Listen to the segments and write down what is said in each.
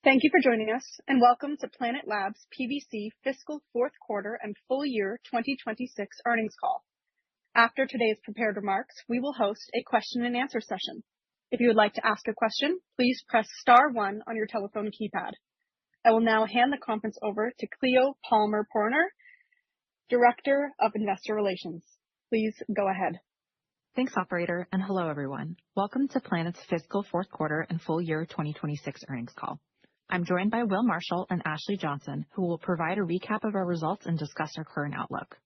Thank you for joining us, and welcome to Planet Labs PBC Fiscal Fourth Quarter and Full Year 2026 Earnings Call. After today's prepared remarks, we will host a question and answer session. If you would like to ask a question, please press star one on your telephone keypad. I will now hand the conference over to Cleo Palmer-Porner, Director of Investor Relations. Please go ahead. Thanks, operator, and hello, everyone. Welcome to Planet's Fiscal Fourth Quarter and Full Year 2026 Earnings Call. I'm joined by Will Marshall and Ashley Johnson, who will provide a recap of our results and discuss our current outlook.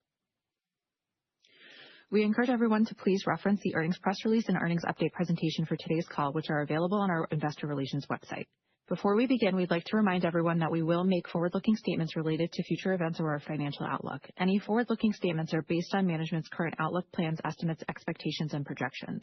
We encourage everyone to please reference the earnings press release and earnings update presentation for today's call, which are available on our investor relations website. Before we begin, we'd like to remind everyone that we will make forward-looking statements related to future events or our financial outlook. Any forward-looking statements are based on management's current outlook, plans, estimates, expectations, and projections.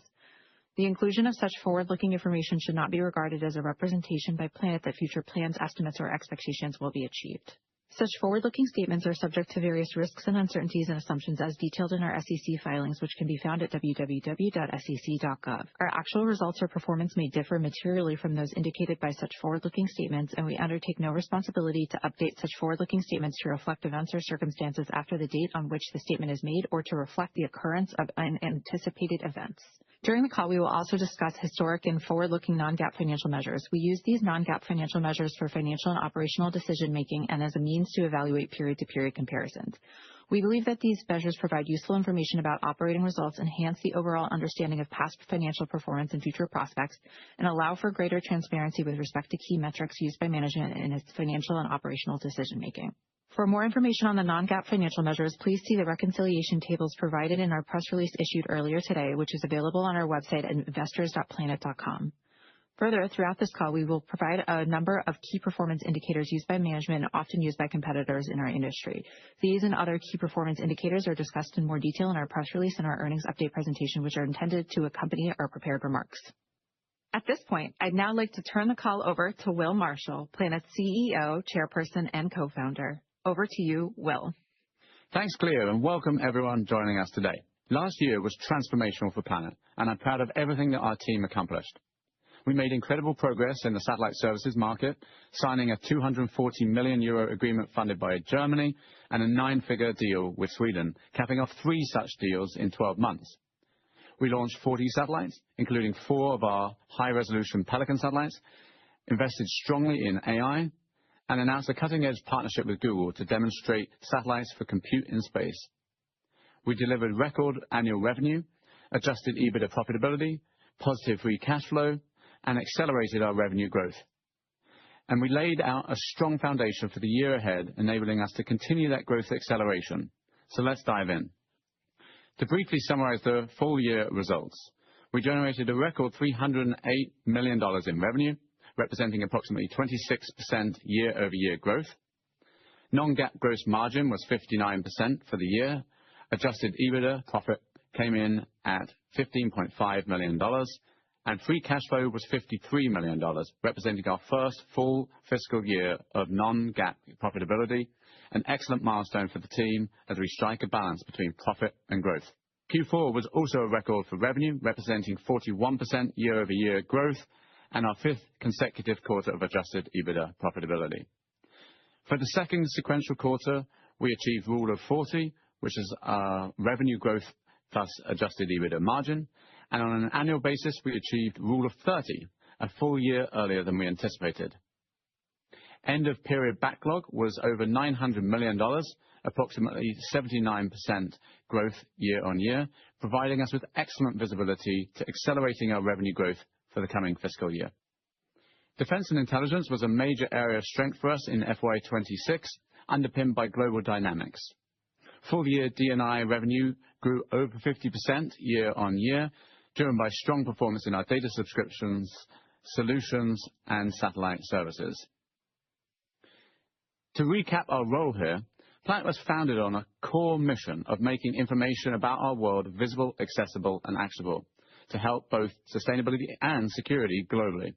The inclusion of such forward-looking information should not be regarded as a representation by Planet that future plans, estimates, or expectations will be achieved. Such forward-looking statements are subject to various risks and uncertainties and assumptions as detailed in our SEC filings, which can be found at www.sec.gov. Our actual results or performance may differ materially from those indicated by such forward-looking statements, and we undertake no responsibility to update such forward-looking statements to reflect events or circumstances after the date on which the statement is made or to reflect the occurrence of unanticipated events. During the call, we will also discuss historic and forward-looking non-GAAP financial measures. We use these non-GAAP financial measures for financial and operational decision-making and as a means to evaluate period-to-period comparisons. We believe that these measures provide useful information about operating results, enhance the overall understanding of past financial performance and future prospects, and allow for greater transparency with respect to key metrics used by management in its financial and operational decision-making. For more information on the non-GAAP financial measures, please see the reconciliation tables provided in our press release issued earlier today, which is available on our website at investors.planet.com. Further, throughout this call, we will provide a number of key performance indicators used by management and often used by competitors in our industry. These and other key performance indicators are discussed in more detail in our press release and our earnings update presentation, which are intended to accompany our prepared remarks. At this point, I'd now like to turn the call over to Will Marshall, Planet's CEO, Chairperson, and Co-founder. Over to you, Will. Thanks, Cleo, and welcome everyone joining us today. Last year was transformational for Planet, and I'm proud of everything that our team accomplished. We made incredible progress in the satellite services market, signing a €240 million agreement funded by Germany and a 9-figure deal with Sweden, capping off 3 such deals in 12 months. We launched 40 satellites, including 4 of our high-resolution Pelican satellites, invested strongly in AI, and announced a cutting-edge partnership with Google to demonstrate satellites for compute in space. We delivered record annual revenue, adjusted EBITDA profitability, positive free cash flow, and accelerated our revenue growth. And we laid out a strong foundation for the year ahead, enabling us to continue that growth acceleration. So let's dive in. To briefly summarize the full year results, we generated a record $308 million in revenue, representing approximately 26% year-over-year growth. Non-GAAP gross margin was 59% for the year. Adjusted EBITDA profit came in at $15.5 million, and free cash flow was $53 million, representing our first full fiscal year of non-GAAP profitability, an excellent milestone for the team as we strike a balance between profit and growth. Q4 was also a record for revenue, representing 41% year-over-year growth, and our 5th consecutive quarter of adjusted EBITDA profitability. For the second sequential quarter, we achieved Rule of 40, which is our revenue growth plus adjusted EBITDA margin, and on an annual basis, we achieved Rule of 30, a full year earlier than we anticipated. End-of-period backlog was over $900 million, approximately 79% growth year-on-year, providing us with excellent visibility to accelerating our revenue growth for the coming fiscal year. Defense and intelligence was a major area of strength for us in FY26, underpinned by global dynamics. Full-year D&I revenue grew over 50% year-on-year, driven by strong performance in our data subscriptions, solutions, and satellite services. To recap our role here, Planet was founded on a core mission of making information about our world visible, accessible, and actionable, to help both sustainability and security globally.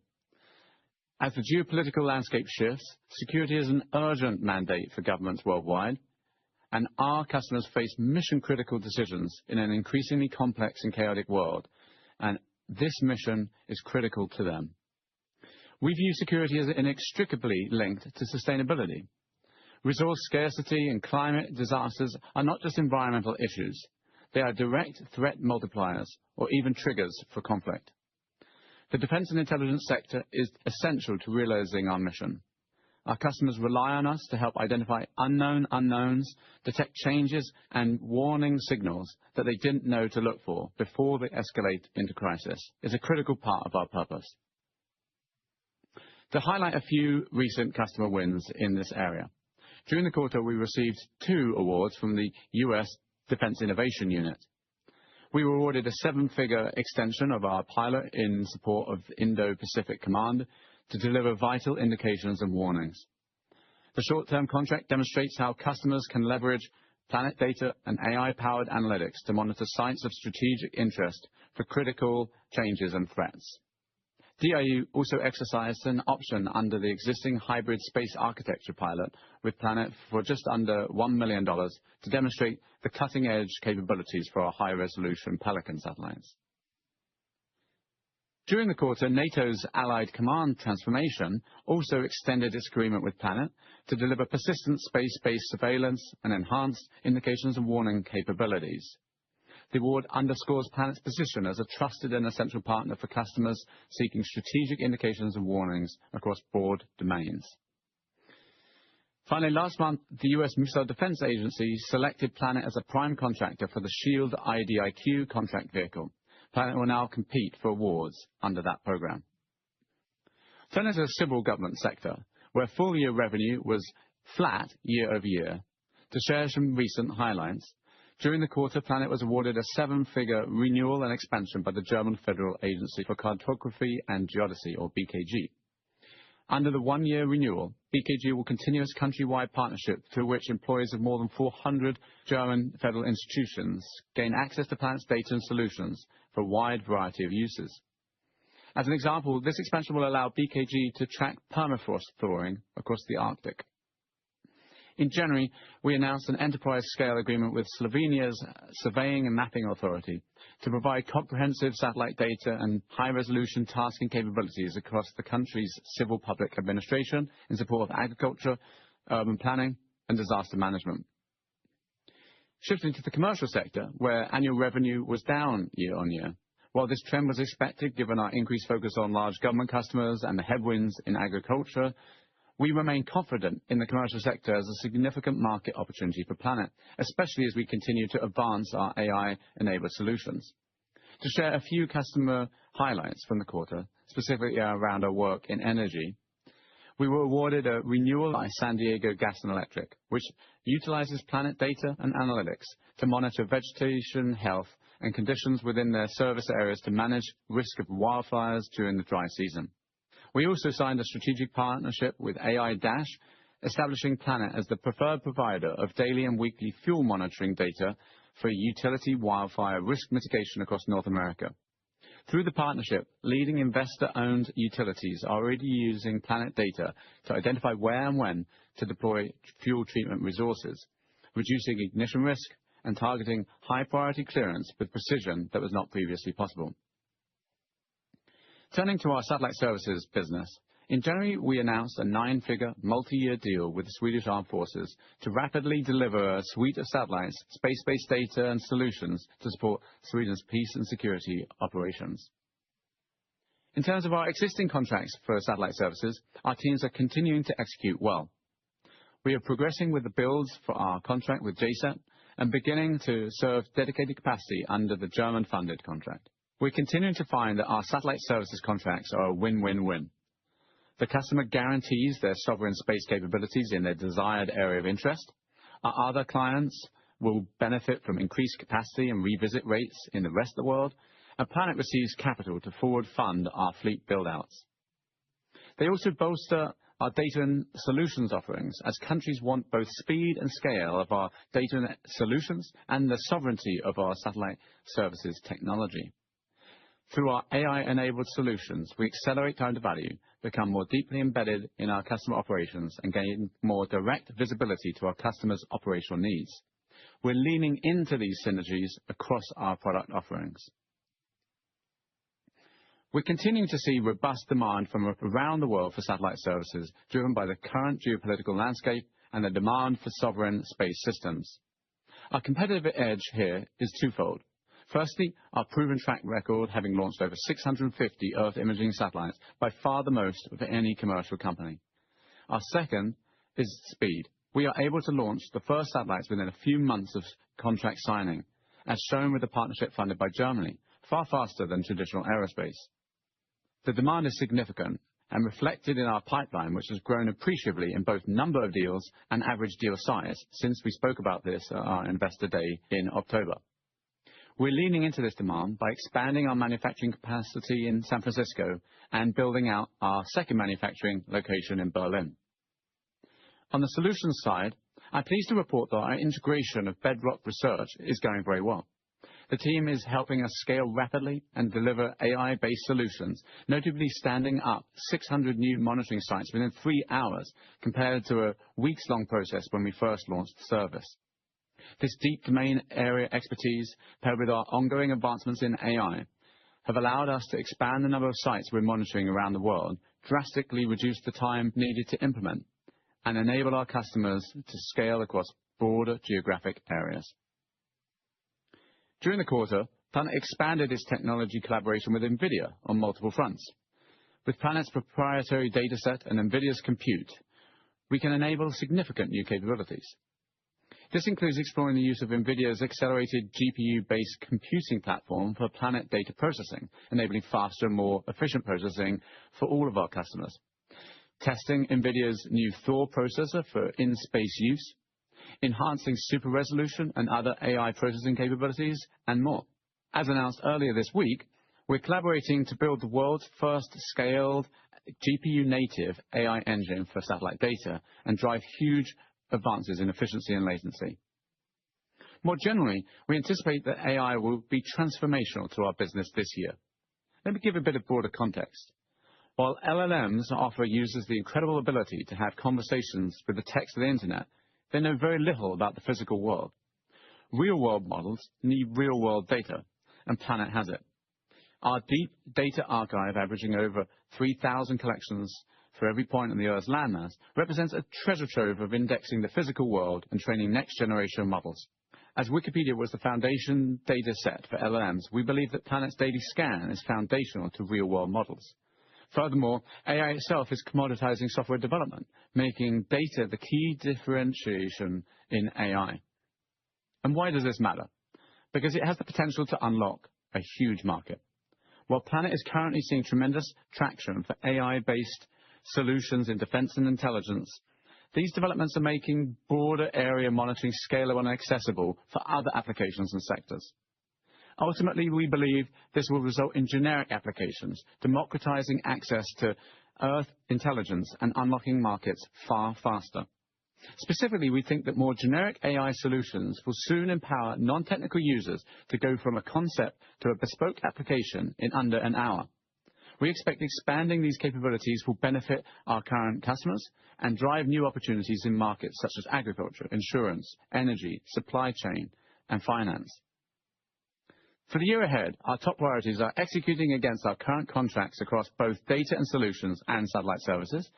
As the geopolitical landscape shifts, security is an urgent mandate for governments worldwide, and our customers face mission-critical decisions in an increasingly complex and chaotic world, and this mission is critical to them. We view security as inextricably linked to sustainability. Resource scarcity and climate disasters are not just environmental issues. They are direct threat multipliers or even triggers for conflict. The defense and intelligence sector is essential to realizing our mission. Our customers rely on us to help identify unknown unknowns, detect changes and warning signals that they didn't know to look for before they escalate into crisis is a critical part of our purpose. To highlight a few recent customer wins in this area, during the quarter we received 2 awards from the U.S. Defense Innovation Unit. We were awarded a 7-figure extension of our pilot in support of Indo-Pacific Command to deliver vital indications and warnings. The short-term contract demonstrates how customers can leverage Planet data and AI-powered analytics to monitor sites of strategic interest for critical changes and threats. DIU also exercised an option under the existing hybrid space architecture pilot with Planet for just under $1 million to demonstrate the cutting-edge capabilities for our high-resolution Pelican satellites. During the quarter, NATO's Allied Command Transformation also extended its agreement with Planet to deliver persistent space-based surveillance and enhanced indications and warning capabilities. The award underscores Planet's position as a trusted and essential partner for customers seeking strategic indications and warnings across broad domains. Finally, last month, the U.S. Missile Defense Agency selected Planet as a prime contractor for the SHIELD IDIQ contract vehicle. Planet will now compete for awards under that program. Turning to the civil government sector, where full-year revenue was flat year over year. To share some recent highlights, during the quarter, Planet was awarded a 7-figure renewal and expansion by the German Federal Agency for Cartography and Geodesy, or BKG. Under the 1-year renewal, BKG will continue its countrywide partnership through which employees of more than 400 German federal institutions gain access to Planet's data and solutions for a wide variety of uses. As an example, this expansion will allow BKG to track permafrost thawing across the Arctic. In January, we announced an enterprise-scale agreement with Slovenia's Surveying and Mapping Authority to provide comprehensive satellite data and high-resolution tasking capabilities across the country's civil public administration in support of agriculture, urban planning, and disaster management. Shifting to the commercial sector, where annual revenue was down year on year. While this trend was expected given our increased focus on large government customers and the headwinds in agriculture, we remain confident in the commercial sector as a significant market opportunity for Planet, especially as we continue to advance our AI-enabled solutions. To share a few customer highlights from the quarter, specifically around our work in energy, we were awarded a renewal by San Diego Gas and Electric, which utilizes Planet data and analytics to monitor vegetation health and conditions within their service areas to manage risk of wildfires during the dry season. We also signed a strategic partnership with AI Dash, establishing Planet as the preferred provider of daily and weekly fuel monitoring data for utility wildfire risk mitigation across North America. Through the partnership, leading investor-owned utilities are already using Planet data to identify where and when to deploy fuel treatment resources, reducing ignition risk and targeting high-priority clearance with precision that was not previously possible. Turning to our satellite services business, in January we announced a 9-figure multi-year deal with the Swedish Armed Forces to rapidly deliver a suite of satellites, space-based data and solutions to support Sweden's peace and security operations. In terms of our existing contracts for satellite services, our teams are continuing to execute well. We are progressing with the builds for our contract with JSAT and beginning to serve dedicated capacity under the German-funded contract. We're continuing to find that our satellite services contracts are a win-win-win. The customer guarantees their sovereign space capabilities in their desired area of interest. Our other clients will benefit from increased capacity and revisit rates in the rest of the world, and Planet receives capital to forward fund our fleet build-outs. They also bolster our data and solutions offerings as countries want both speed and scale of our data and solutions and the sovereignty of our satellite services technology. Through our AI-enabled solutions, we accelerate time to value, become more deeply embedded in our customer operations, and gain more direct visibility to our customers' operational needs. We're leaning into these synergies across our product offerings. We're continuing to see robust demand from around the world for satellite services, driven by the current geopolitical landscape and the demand for sovereign space systems. Our competitive edge here is twofold. Firstly, our proven track record, having launched over 650 Earth imaging satellites, by far the most of any commercial company. Our second is speed. We are able to launch the first satellites within a few months of contract signing, as shown with the partnership funded by Germany, far faster than traditional aerospace. The demand is significant and reflected in our pipeline, which has grown appreciably in both number of deals and average deal size since we spoke about this at our Investor Day in October. We're leaning into this demand by expanding our manufacturing capacity in San Francisco and building out our second manufacturing location in Berlin. On the solutions side, I'm pleased to report that our integration of Bedrock Research is going very well. The team is helping us scale rapidly and deliver AI-based solutions, notably standing up 600 new monitoring sites within 3 hours compared to a weeks-long process when we first launched the service. This deep domain area expertise, paired with our ongoing advancements in AI, have allowed us to expand the number of sites we're monitoring around the world, drastically reduce the time needed to implement, and enable our customers to scale across broader geographic areas. During the quarter, Planet expanded its technology collaboration with NVIDIA on multiple fronts. With Planet's proprietary dataset and NVIDIA's compute, we can enable significant new capabilities. This includes exploring the use of NVIDIA's accelerated GPU-based computing platform for Planet data processing, enabling faster and more efficient processing for all of our customers. Testing NVIDIA's new Thor processor for in-space use, enhancing super resolution and other AI processing capabilities, and more. As announced earlier this week, we're collaborating to build the world's first scaled GPU-native AI engine for satellite data and drive huge advances in efficiency and latency. More generally, we anticipate that AI will be transformational to our business this year. Let me give a bit of broader context. While LLMs offer users the incredible ability to have conversations with the text of the internet, they know very little about the physical world. Real-world models need real-world data, and Planet has it. Our deep data archive, averaging over 3,000 collections for every point on the Earth's landmass, represents a treasure trove of indexing the physical world and training next-generation models. As Wikipedia was the foundation data set for LLMs, we believe that Planet's daily scan is foundational to real-world models. Furthermore, AI itself is commoditizing software development, making data the key differentiation in AI. And why does this matter? Because it has the potential to unlock a huge market. While Planet is currently seeing tremendous traction for AI-based solutions in defense and intelligence, these developments are making broader area monitoring scalable and accessible for other applications and sectors. Ultimately, we believe this will result in generic applications, democratizing access to Earth intelligence and unlocking markets far faster. Specifically, we think that more generic AI solutions will soon empower non-technical users to go from a concept to a bespoke application in under an hour. We expect expanding these capabilities will benefit our current customers and drive new opportunities in markets such as agriculture, insurance, energy, supply chain, and finance. For the year ahead, our top priorities are executing against our current contracts across both data and solutions and satellite services,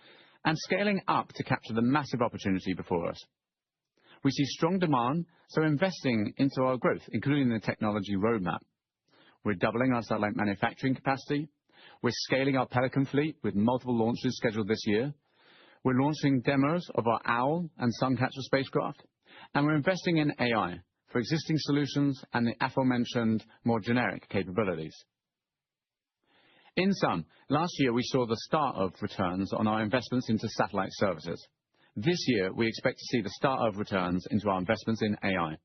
and scaling up to capture the massive opportunity before us. We see strong demand, so investing into our growth, including the technology roadmap. We're doubling our satellite manufacturing capacity. We're scaling our Pelican fleet with multiple launches scheduled this year. We're launching demos of our Owl and Suncatcher spacecraft, and we're investing in AI for existing solutions and the aforementioned more generic capabilities. In sum, last year we saw the start of returns on our investments into satellite services. This year we expect to see the start of returns into our investments in AI.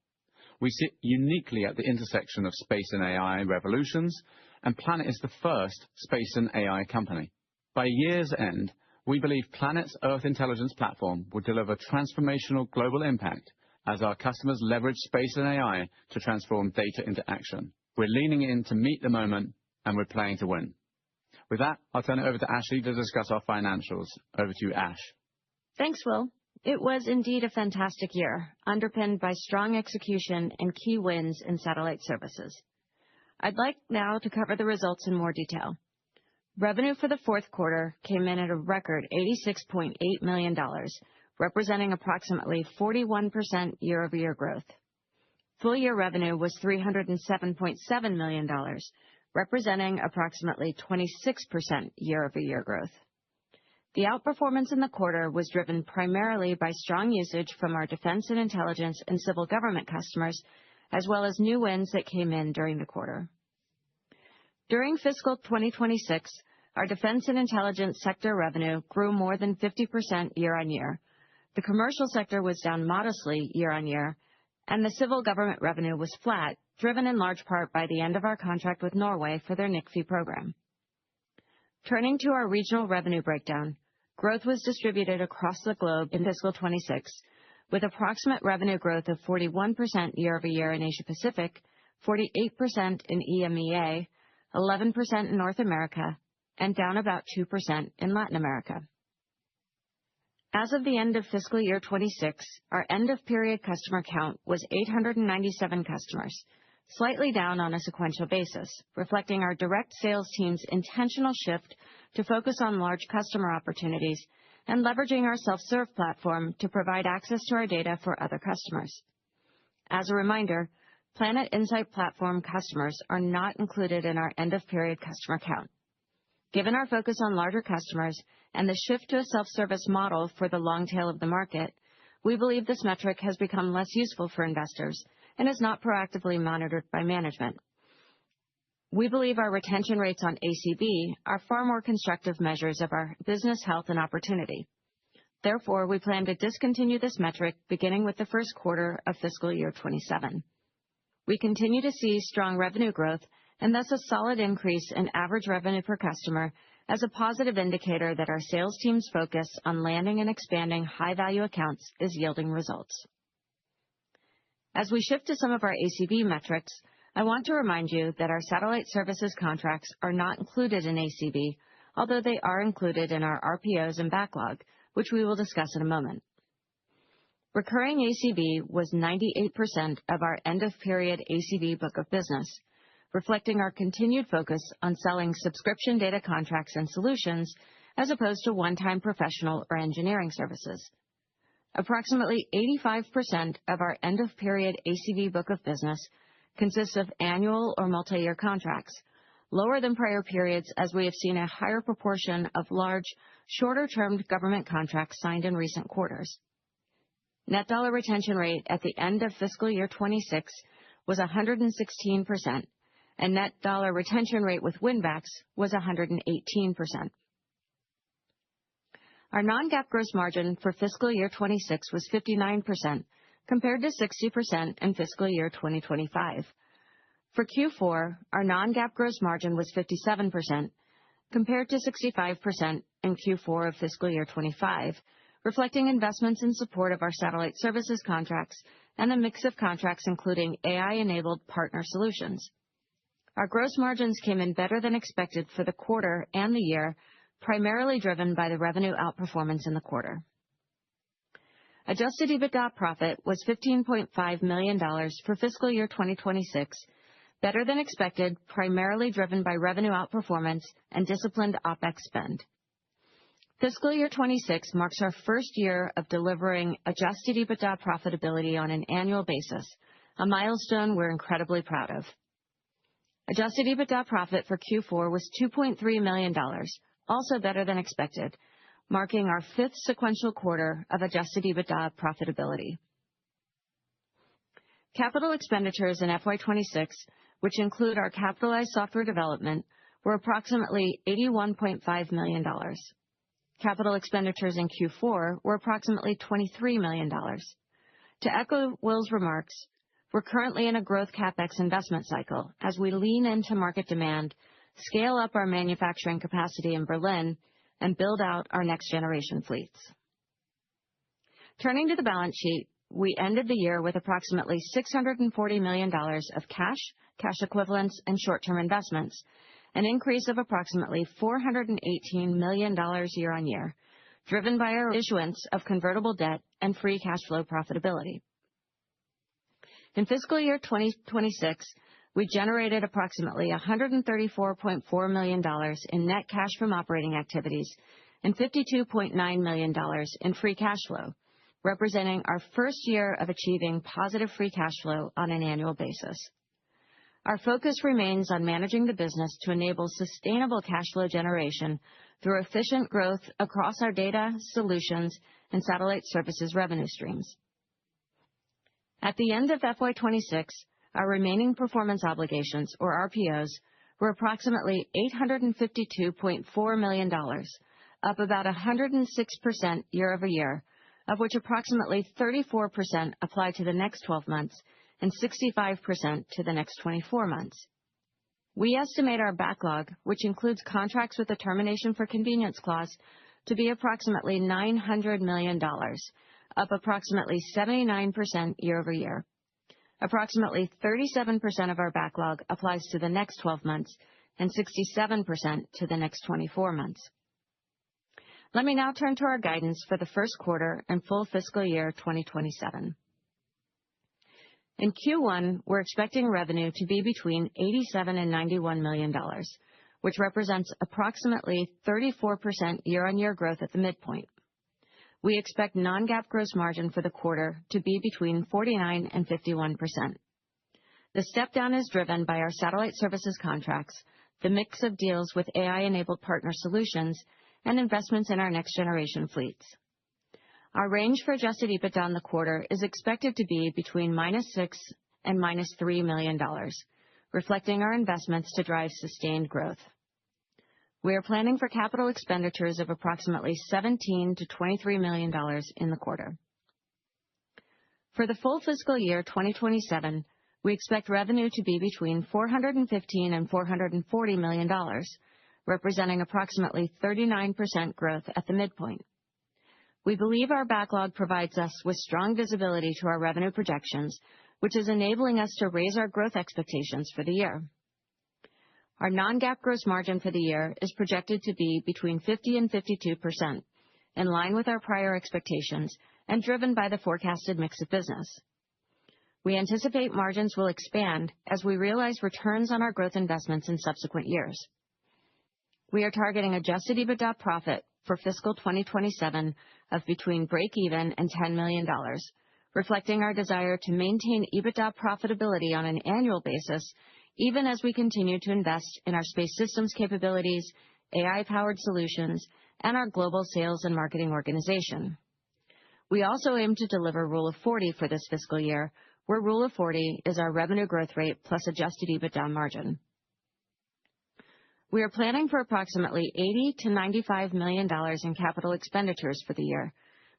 We sit uniquely at the intersection of space and AI revolutions, and Planet is the first space and AI company. By year's end, we believe Planet's Earth intelligence platform will deliver transformational global impact as our customers leverage space and AI to transform data into action. We're leaning in to meet the moment, and we're playing to win. With that, I'll turn it over to Ashley to discuss our financials. Over to you, Ash. Thanks, Will. It was indeed a fantastic year, underpinned by strong execution and key wins in satellite services. I'd like now to cover the results in more detail. Revenue for the fourth quarter came in at a record $86.8 million, representing approximately 41% year-over-year growth. Full-year revenue was $307.7 million, representing approximately 26% year-over-year growth. The outperformance in the quarter was driven primarily by strong usage from our defense and intelligence and civil government customers, as well as new wins that came in during the quarter. During fiscal 2026, our defense and intelligence sector revenue grew more than 50% year-on-year. The commercial sector was down modestly year-on-year, and the civil government revenue was flat, driven in large part by the end of our contract with Norway for their NICFI program. Turning to our regional revenue breakdown, growth was distributed across the globe in fiscal 26, with approximate revenue growth of 41% year-over-year in Asia-Pacific, 48% in EMEA, 11% in North America, and down about 2% in Latin America. As of the end of fiscal year 26, our end-of-period customer count was 897 customers, slightly down on a sequential basis, reflecting our direct sales team's intentional shift to focus on large customer opportunities and leveraging our self-serve platform to provide access to our data for other customers. As a reminder, Planet Insight Platform customers are not included in our end-of-period customer count. Given our focus on larger customers and the shift to a self-service model for the long tail of the market, we believe this metric has become less useful for investors and is not proactively monitored by management. We believe our retention rates on ACV are far more constructive measures of our business health and opportunity. Therefore, we plan to discontinue this metric beginning with the first quarter of fiscal year 27. We continue to see strong revenue growth and thus a solid increase in average revenue per customer as a positive indicator that our sales team's focus on landing and expanding high-value accounts is yielding results. As we shift to some of our ACV metrics, I want to remind you that our satellite services contracts are not included in ACV, although they are included in our RPOs and backlog, which we will discuss in a moment. Recurring ACV was 98% of our end-of-period ACV book of business, reflecting our continued focus on selling subscription data contracts and solutions as opposed to one-time professional or engineering services. Approximately 85% of our end-of-period ACV book of business consists of annual or multi-year contracts, lower than prior periods as we have seen a higher proportion of large, shorter-term government contracts signed in recent quarters. Net dollar retention rate at the end of fiscal year 26 was 116%, and net dollar retention rate with win-backs was 118%. Our non-GAAP gross margin for fiscal year 26 was 59%, compared to 60% in fiscal year 2025. For Q4, our non-GAAP gross margin was 57%, compared to 65% in Q4 of fiscal year 25, reflecting investments in support of our satellite services contracts and a mix of contracts including AI-enabled partner solutions. Our gross margins came in better than expected for the quarter and the year, primarily driven by the revenue outperformance in the quarter. Adjusted EBITDA profit was $15.5 million for fiscal year 2026, better than expected, primarily driven by revenue outperformance and disciplined OpEx spend. Fiscal year 26 marks our first year of delivering adjusted EBITDA profitability on an annual basis, a milestone we're incredibly proud of. Adjusted EBITDA profit for Q4 was $2.3 million, also better than expected, marking our fifth sequential quarter of adjusted EBITDA profitability. Capital expenditures in FY26, which include our capitalized software development, were approximately $81.5 million. Capital expenditures in Q4 were approximately $23 million. To echo Will's remarks, we're currently in a growth CapEx investment cycle as we lean into market demand, scale up our manufacturing capacity in Berlin, and build out our next-generation fleets. Turning to the balance sheet, we ended the year with approximately $640 million of cash equivalents, and short-term investments, an increase of approximately $418 million year-on-year, driven by our issuance of convertible debt and free cash flow profitability. In fiscal year 2026, we generated approximately $134.4 million in net cash from operating activities and $52.9 million in free cash flow, representing our first year of achieving positive free cash flow on an annual basis. Our focus remains on managing the business to enable sustainable cash flow generation through efficient growth across our data, solutions, and satellite services revenue streams. At the end of FY26, our remaining performance obligations, or RPOs, were approximately $852.4 million, up about 106% year over year, of which approximately 34% apply to the next 12 months and 65% to the next 24 months. We estimate our backlog, which includes contracts with a termination for convenience clause, to be approximately $900 million, up approximately 79% year over year. Approximately 37% of our backlog applies to the next 12 months and 67% to the next 24 months. Let me now turn to our guidance for the first quarter and full fiscal year 2027. In Q1, we're expecting revenue to be between $87 and $91 million, which represents approximately 34% year-on-year growth at the midpoint. We expect non-GAAP gross margin for the quarter to be between 49% and 51%. The step-down is driven by our satellite services contracts, the mix of deals with AI-enabled partner solutions, and investments in our next-generation fleets. Our range for adjusted EBITDA in the quarter is expected to be between -$6 and -$3 million, reflecting our investments to drive sustained growth. We are planning for capital expenditures of approximately $17 to $23 million in the quarter. For the full fiscal year 2027, we expect revenue to be between $415 and $440 million, representing approximately 39% growth at the midpoint. We believe our backlog provides us with strong visibility to our revenue projections, which is enabling us to raise our growth expectations for the year. Our non-GAAP gross margin for the year is projected to be between 50% and 52%, in line with our prior expectations and driven by the forecasted mix of business. We anticipate margins will expand as we realize returns on our growth investments in subsequent years. We are targeting adjusted EBITDA profit for fiscal 2027 of between break-even and $10 million, reflecting our desire to maintain EBITDA profitability on an annual basis, even as we continue to invest in our space systems capabilities, AI-powered solutions, and our global sales and marketing organization. We also aim to deliver Rule of 40 for this fiscal year, where Rule of 40 is our revenue growth rate plus adjusted EBITDA margin. We are planning for approximately $80 to $95 million in capital expenditures for the year,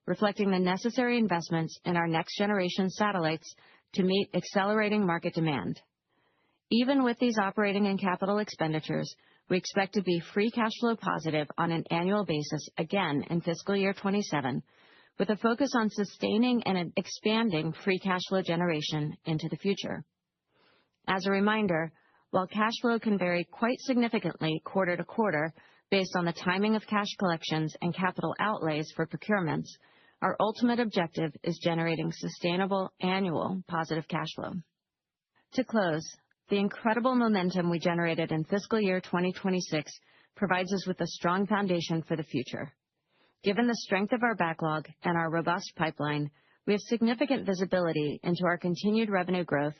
reflecting the necessary investments in our next-generation satellites to meet accelerating market demand. Even with these operating and capital expenditures, we expect to be free cash flow positive on an annual basis again in fiscal year 27, with a focus on sustaining and expanding free cash flow generation into the future. As a reminder, while cash flow can vary quite significantly quarter to quarter based on the timing of cash collections and capital outlays for procurements, our ultimate objective is generating sustainable annual positive cash flow. To close, the incredible momentum we generated in fiscal year 2026 provides us with a strong foundation for the future. Given the strength of our backlog and our robust pipeline, we have significant visibility into our continued revenue growth,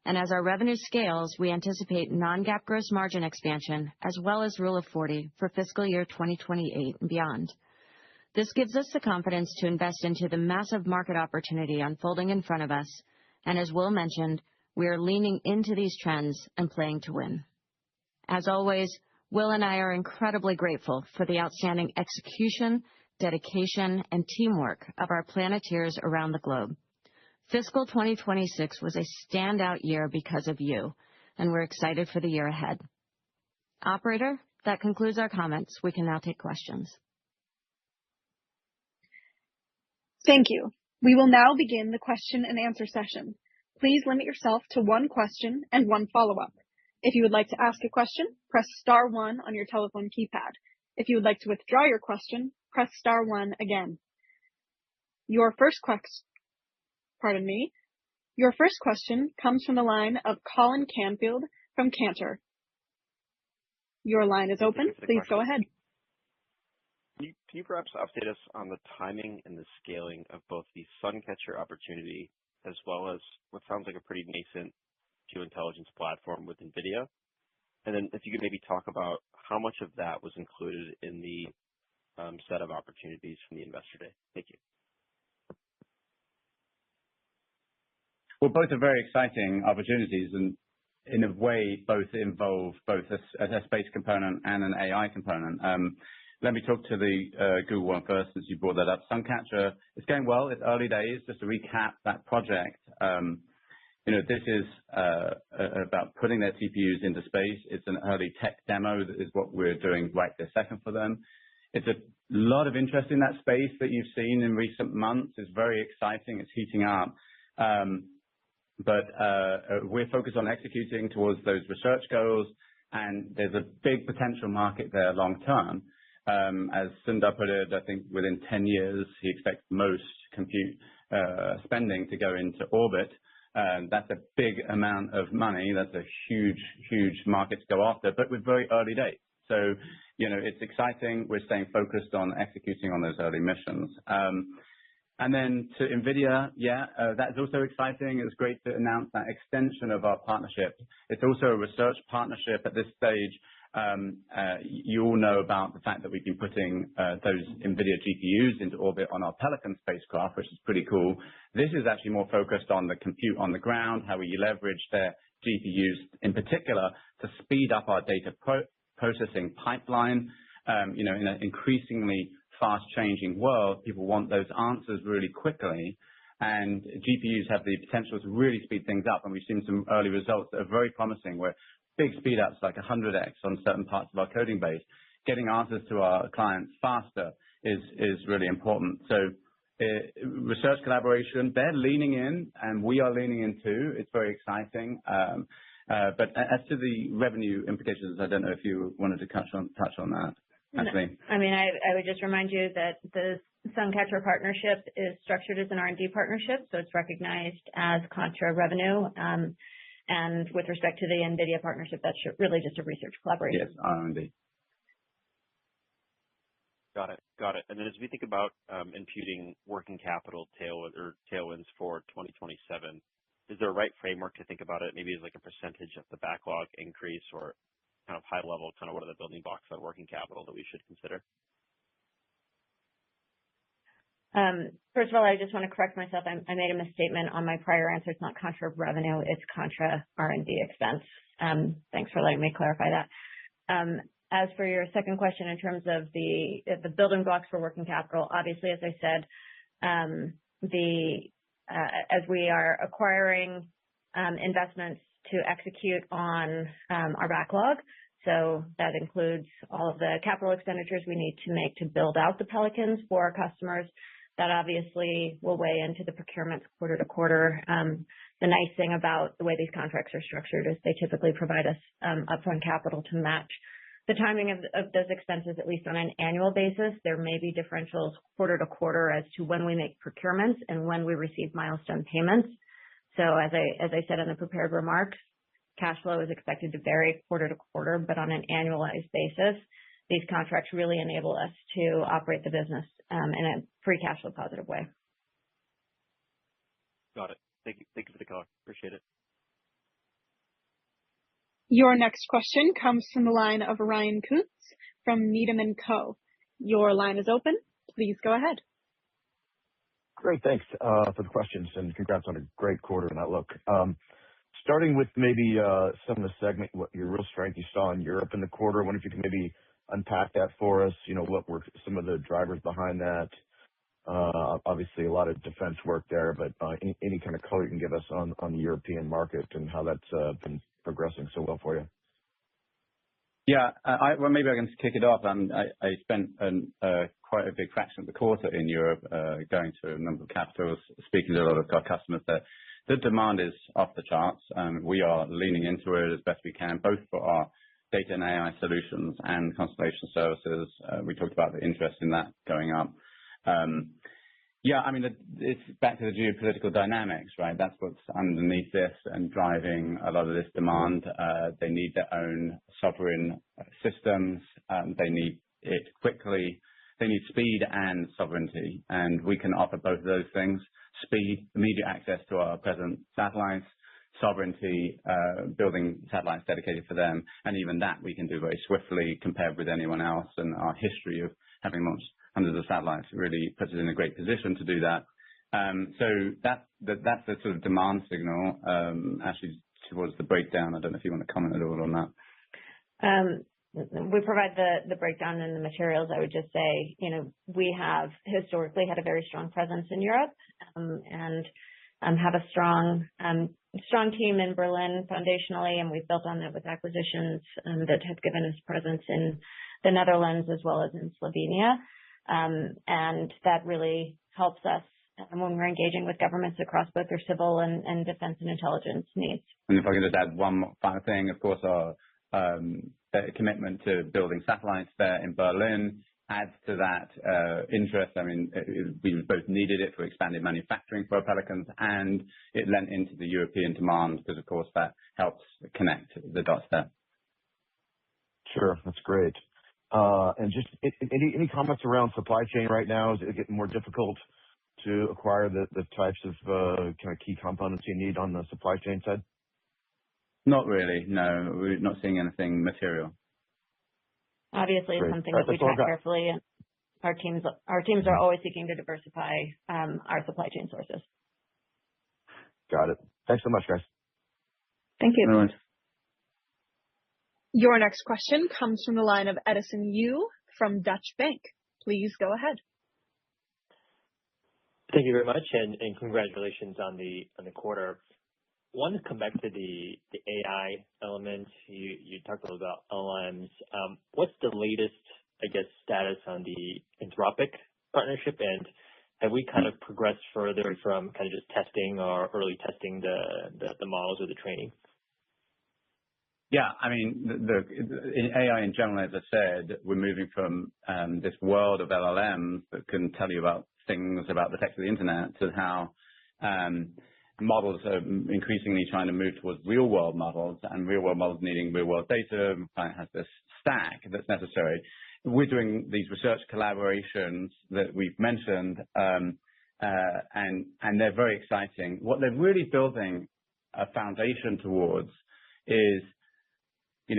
and as our revenue scales, we anticipate non-GAAP gross margin expansion as well as Rule of 40 for fiscal year 2028 and beyond. This gives us the confidence to invest into the massive market opportunity unfolding in front of us, and as Will mentioned, we are leaning into these trends and playing to win. As always, Will and I are incredibly grateful for the outstanding execution, dedication, and teamwork of our Planeteers around the globe. Fiscal 2026 was a standout year because of you, and we're excited for the year ahead. Operator, that concludes our comments. We can now take questions. Thank you. We will now begin the question and answer session. Please limit yourself to one question and one follow-up. If you would like to ask a question, press star one on your telephone keypad. If you would like to withdraw your question, press star one again. Your first question, Your first question comes from the line of Colin Canfield from Cantor. Your line is open. Please go ahead. Can you perhaps update us on the timing and the scaling of both the Suncatcher opportunity as well as what sounds like a pretty nascent geointelligence platform with NVIDIA? And then if you could maybe talk about how much of that was included in the set of opportunities from the Investor Day. Thank you. Well, both are very exciting opportunities, and in a way, both involve both a space component and an AI component. Let me talk to the Google one first, since you brought that up. Suncatcher is going well. It's early days. Just to recap that project, this is about putting their TPUs into space. It's an early tech demo. That is what we're doing right this second for them. It's a lot of interest in that space that you've seen in recent months. It's very exciting. It's heating up. But we're focused on executing towards those research goals, and there's a big potential market there long term. As Sundar put it, I think within 10 years, he expects most compute spending to go into orbit. That's a big amount of money. That's a huge, huge market to go after, but with very early days. So, it's exciting. We're staying focused on executing on those early missions. And then to NVIDIA, that's also exciting. It's great to announce that extension of our partnership. It's also a research partnership at this stage. You all know about the fact that we've been putting those NVIDIA GPUs into orbit on our Pelican spacecraft, which is pretty cool. This is actually more focused on the compute on the ground, how we leverage their GPUs in particular to speed up our data processing pipeline. In an increasingly fast-changing world, people want those answers really quickly, and GPUs have the potential to really speed things up. And we've seen some early results that are very promising, where big speed ups like 100x on certain parts of our coding base, getting answers to our clients faster is really important. So research collaboration, they're leaning in, and we are leaning in too. It's very exciting. But as to the revenue implications, I don't know if you wanted to touch on that. Actually. I mean, I would just remind you that the Suncatcher partnership is structured as an R&D partnership, so it's recognized as contra revenue. And with respect to the NVIDIA partnership, that's really just a research collaboration. Yes, R&D. Got it. And then as we think about imputing working capital tailwinds for 2027, is there a right framework to think about it? Maybe as like a percentage of the backlog increase, or kind of high level, kind of what are the building blocks on working capital that we should consider? First of all, I just want to correct myself. I made a misstatement on my prior answer. It's not contra revenue, it's contra R&D expense. Thanks for letting me clarify that. As for your second question, in terms of the building blocks for working capital, obviously, as I said, as we are acquiring investments to execute on our backlog, so that includes all of the capital expenditures we need to make to build out the Pelicans for our customers. That obviously will weigh into the procurements quarter to quarter. The nice thing about the way these contracts are structured is they typically provide us upfront capital to match the timing of those expenses, at least on an annual basis. There may be differentials quarter to quarter as to when we make procurements and when we receive milestone payments. So as I said in the prepared remarks, cash flow is expected to vary quarter to quarter, but on an annualized basis, these contracts really enable us to operate the business in a free cash flow positive way. Got it. Thank you. Thank you for the color. Appreciate it. Your next question comes from the line of Ryan Koontz from Needham & Co. Your line is open. Please go ahead. Great. Thanks for the questions, and congrats on a great quarter and outlook. Starting with maybe some of the segment, what your real strength you saw in Europe in the quarter. I wonder if you can maybe unpack that for us. What were some of the drivers behind that? Obviously, a lot of defense work there, but any kind of color you can give us on the European market and how that's been progressing so well for you. Yeah, well, maybe I can kick it off. I spent quite a big fraction of the quarter in Europe, going to a number of capitals, speaking to a lot of our customers there. The demand is off the charts, and we are leaning into it as best we can, both for our data and AI solutions and constellation services. We talked about the interest in that going up. Yeah, I mean, it's back to the geopolitical dynamics, right? That's what's underneath this and driving a lot of this demand. They need their own sovereign systems. They need it quickly. They need speed and sovereignty, and we can offer both of those things: speed, immediate access to our present satellites, sovereignty, building satellites dedicated for them, and even that we can do very swiftly compared with anyone else. And our history of having launched hundreds of satellites really puts us in a great position to do that. So that's the sort of demand signal. Actually, towards the breakdown, I don't know if you want to comment at all on that. We provide the breakdown in the materials. I would just say, we have historically had a very strong presence in Europe, and have a strong team in Berlin foundationally, and we've built on that with acquisitions that have given us presence in the Netherlands as well as in Slovenia. And that really helps us when we're engaging with governments across both their civil and defense and intelligence needs. And if I can just add one final thing, of course, our commitment to building satellites there in Berlin adds to that interest. I mean, we both needed it for expanded manufacturing for our Pelicans, and it lent into the European demand because, of course, that helps connect the dots there. Sure, that's great. And just any comments around supply chain right now? Is it getting more difficult to acquire the types of kind of key components you need on the supply chain side? Not really, no. We're not seeing anything material. Obviously, it's something that we track carefully, and our teams are always seeking to diversify our supply chain sources. Got it. Thanks so much, guys. Thank you. No worries. Your next question comes from the line of Edison Yu from Deutsche Bank. Please go ahead. Thank you very much, and congratulations on the quarter. I want to come back to the AI element. You talked a little about LLMs. What's the latest, I guess, status on the Anthropic partnership, and have we kind of progressed further from kind of just testing or early testing the models or the training? Yeah, I mean, in AI in general, as I said, we're moving from this world of LLMs that can tell you about things about the text of the internet to how models are increasingly trying to move towards real-world models, and real-world models needing real-world data. Client has this stack that's necessary. We're doing these research collaborations that we've mentioned, and they're very exciting. What they're really building a foundation towards is,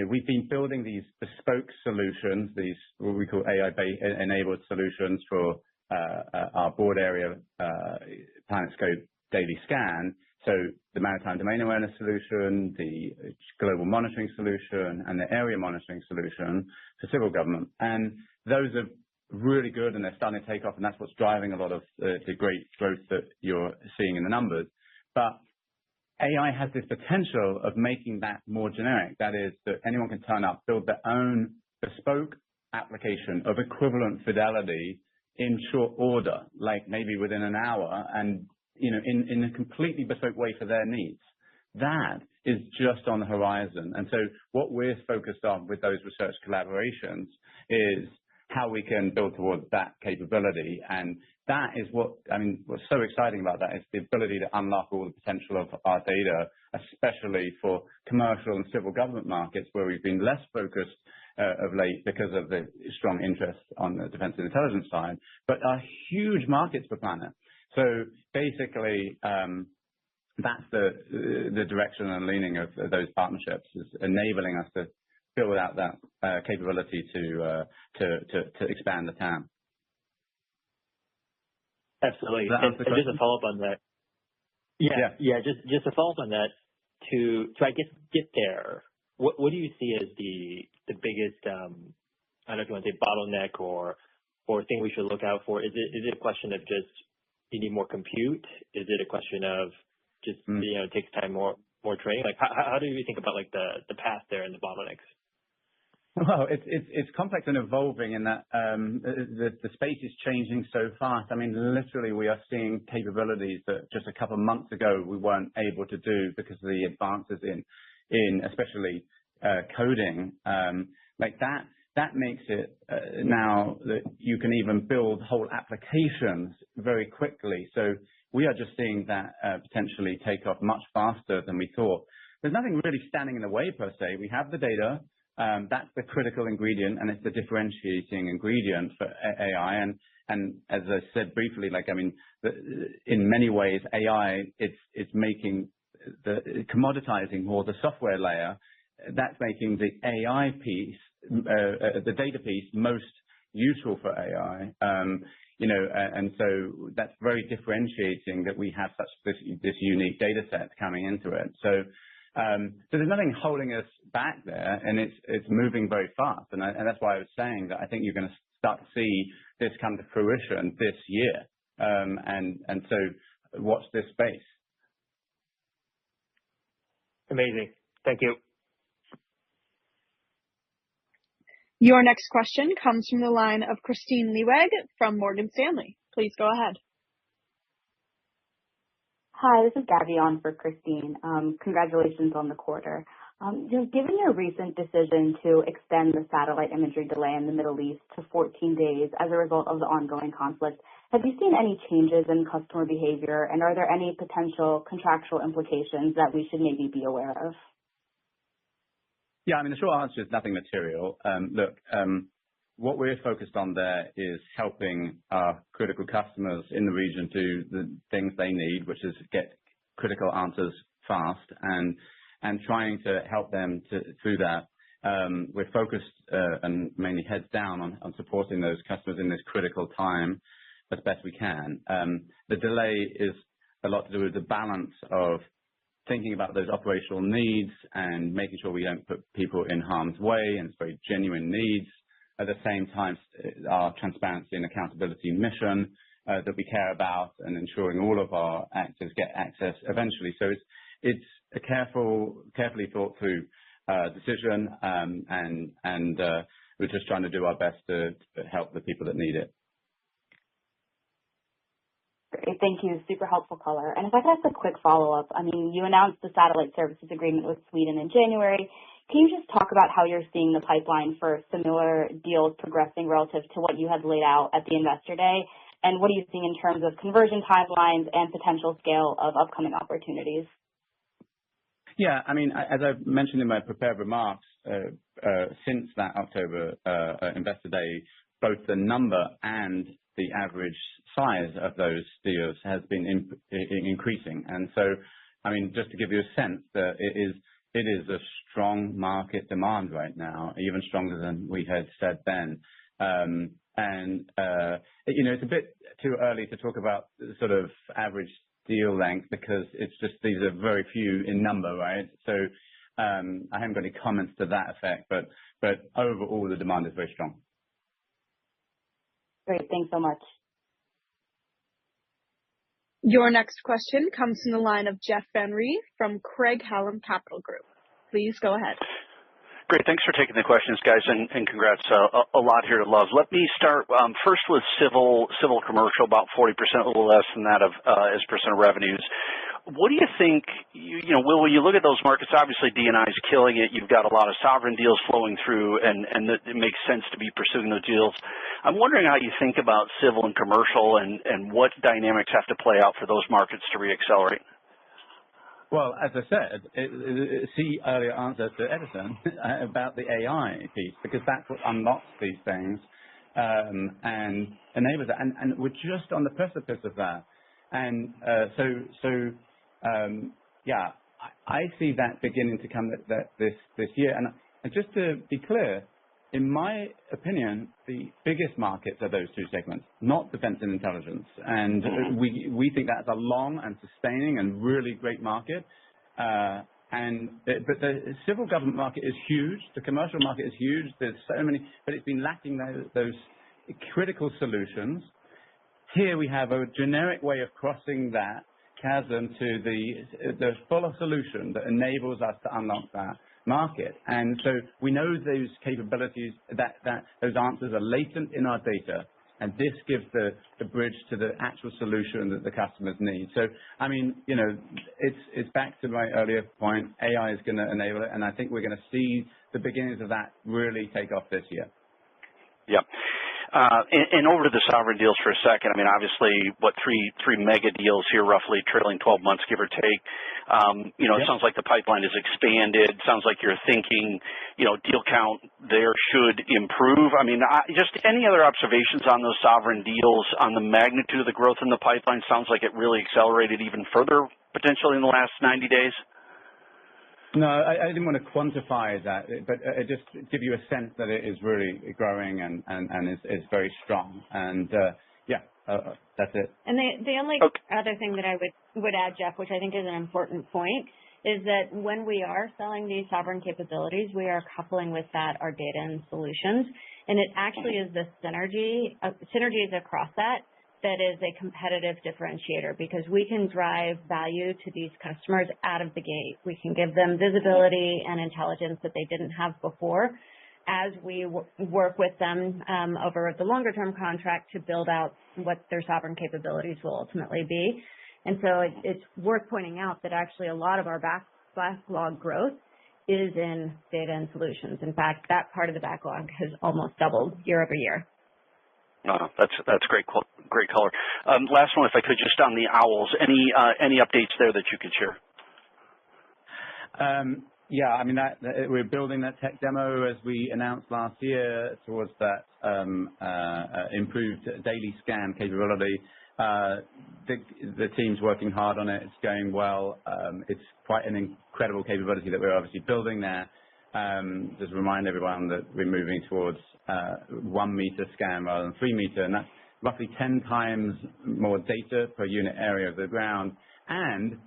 we've been building these bespoke solutions, these what we call AI-enabled solutions for our broad area PlanetScope daily scan. So the maritime domain awareness solution, the global monitoring solution, and the area monitoring solution for civil government. And those are really good, and they're starting to take off, and that's what's driving a lot of the great growth that you're seeing in the numbers. But AI has this potential of making that more generic. That is, that anyone can turn up, build their own bespoke application of equivalent fidelity in short order, like maybe within an hour, and in a completely bespoke way for their needs. That is just on the horizon. And so what we're focused on with those research collaborations is how we can build towards that capability. And that is what's so exciting about that is the ability to unlock all the potential of our data, especially for commercial and civil government markets where we've been less focused of late because of the strong interest on the defense and intelligence side, but are huge markets for Planet. So basically, that's the direction and leaning of those partnerships, is enabling us to build out that capability to expand the TAM. Absolutely. And just a follow up on that. Yeah. Just a follow up on that. To I guess get there. What do you see as the biggest I don't know if you want to say bottleneck or thing we should look out for? Is it a question of just you need more compute? Is it a question of just it takes time more training? Like how do you think about like the path there and the bottlenecks? Well, it's complex and evolving in that the space is changing so fast. I mean, literally, we are seeing capabilities that just a couple of months ago we weren't able to do because of the advances in especially coding like that. that makes it now that you can even build whole applications very quickly. So we are just seeing that potentially take off much faster than we thought. There's nothing really standing in the way per se. We have the data. That's the critical ingredient, and it's the differentiating ingredient for AI. And as I said briefly, in many ways, AI, it's making commoditizing more the software layer. That's making the AI piece, the data piece, most useful for AI. And so that's very differentiating that we have this unique data set coming into it. So there's nothing holding us back there, and it's moving very fast. And that's why I was saying that I think you're going to start to see this come to fruition this year. And so watch this space. Amazing. Thank you. Your next question comes from the line of Kristine Liwag from Morgan Stanley. Please go ahead. Hi, this is Gabby on for Christine. Congratulations on the quarter. Given your recent decision to extend the satellite imagery delay in the Middle East to 14 days as a result of the ongoing conflict, have you seen any changes in customer behavior, and are there any potential contractual implications that we should maybe be aware of? Yeah, the short answer is nothing material. Look, what we're focused on there is helping our critical customers in the region do the things they need, which is get critical answers fast, and trying to help them through that. We're focused and mainly heads down on supporting those customers in this critical time as best we can. The delay is a lot to do with the balance of thinking about those operational needs and making sure we don't put people in harm's way, and it's very genuine needs. At the same time, our transparency and accountability mission that we care about, and ensuring all of our actors get access eventually. So it's a carefully thought through decision, and we're just trying to do our best to help the people that need it. Great, thank you. Super helpful color. And if I could ask a quick follow-up, you announced the satellite services agreement with Sweden in January. Can you just talk about how you're seeing the pipeline for similar deals progressing relative to what you had laid out at the Investor Day? And what are you seeing in terms of conversion timelines and potential scale of upcoming opportunities? Yeah, as I mentioned in my prepared remarks, since that October Investor Day, both the number and the average size of those deals has been increasing. And so, just to give you a sense, that it is a strong market demand right now, even stronger than we had said then. It's a bit too early to talk about the sort of average deal length, because it's just, these are very few in number, right? So I haven't got any comments to that effect, but overall the demand is very strong. Great, thanks so much. Your next question comes from the line of Jeff Van Rhee from Craig-Hallum Capital Group. Please go ahead. Great. Thanks for taking the questions, guys, and congrats. A lot here to love. Let me start first with civil commercial, about 40%, a little less than that as percent of revenues. What do you think, Will, when you look at those markets, obviously D&I is killing it. You've got a lot of sovereign deals flowing through, and it makes sense to be pursuing those deals. I'm wondering how you think about civil and commercial, and what dynamics have to play out for those markets to reaccelerate. Well, as I said, see earlier answer to Edison about the AI piece, because that's what unlocks these things and enables it. And we're just on the precipice of that. And yeah, I see that beginning to come this year. And just to be clear, in my opinion, the biggest markets are those two segments, not defense and intelligence. And we think that's a long and sustaining and really great market. But the civil government market is huge. The commercial market is huge. There's so many, but it's been lacking those critical solutions. Here we have a generic way of crossing that chasm to the fuller solution that enables us to unlock that market. And so we know those capabilities, that those answers are latent in our data, and this gives the bridge to the actual solution that the customers need. So, it's back to my earlier point. AI is going to enable it, and I think we're going to see the beginnings of that really take off this year. Yep. And over to the sovereign deals for a second. I mean, obviously, three mega deals here, roughly trailing 12 months, give or take. It sounds like the pipeline has expanded. Sounds like you're thinking, deal count there should improve. I mean, just any other observations on those sovereign deals, on the magnitude of the growth in the pipeline? Sounds like it really accelerated even further potentially in the last 90 days. No, I didn't want to quantify that, but just give you a sense that it is really growing and is very strong. And that's it. And the only other thing that I would add, Jeff, which I think is an important point, is that when we are selling these sovereign capabilities, we are coupling with that our data and solutions. And it actually is the synergies across that is a competitive differentiator, because we can drive value to these customers out of the gate. We can give them visibility and intelligence that they didn't have before as we work with them over the longer term contract to build out what their sovereign capabilities will ultimately be. And so it's worth pointing out that actually a lot of our backlog growth is in data and solutions. In fact, that part of the backlog has almost doubled year over year. That's great color. Last one, if I could, just on the owls. Any updates there that you could share? I mean, we're building that tech demo as we announced last year towards that improved daily scan capability. The team's working hard on it. It's going well. It's quite an incredible capability that we're obviously building there. Just remind everyone that we're moving towards 1 meter scan rather than 3 meter, and that's roughly 10 times more data per unit area of the ground, and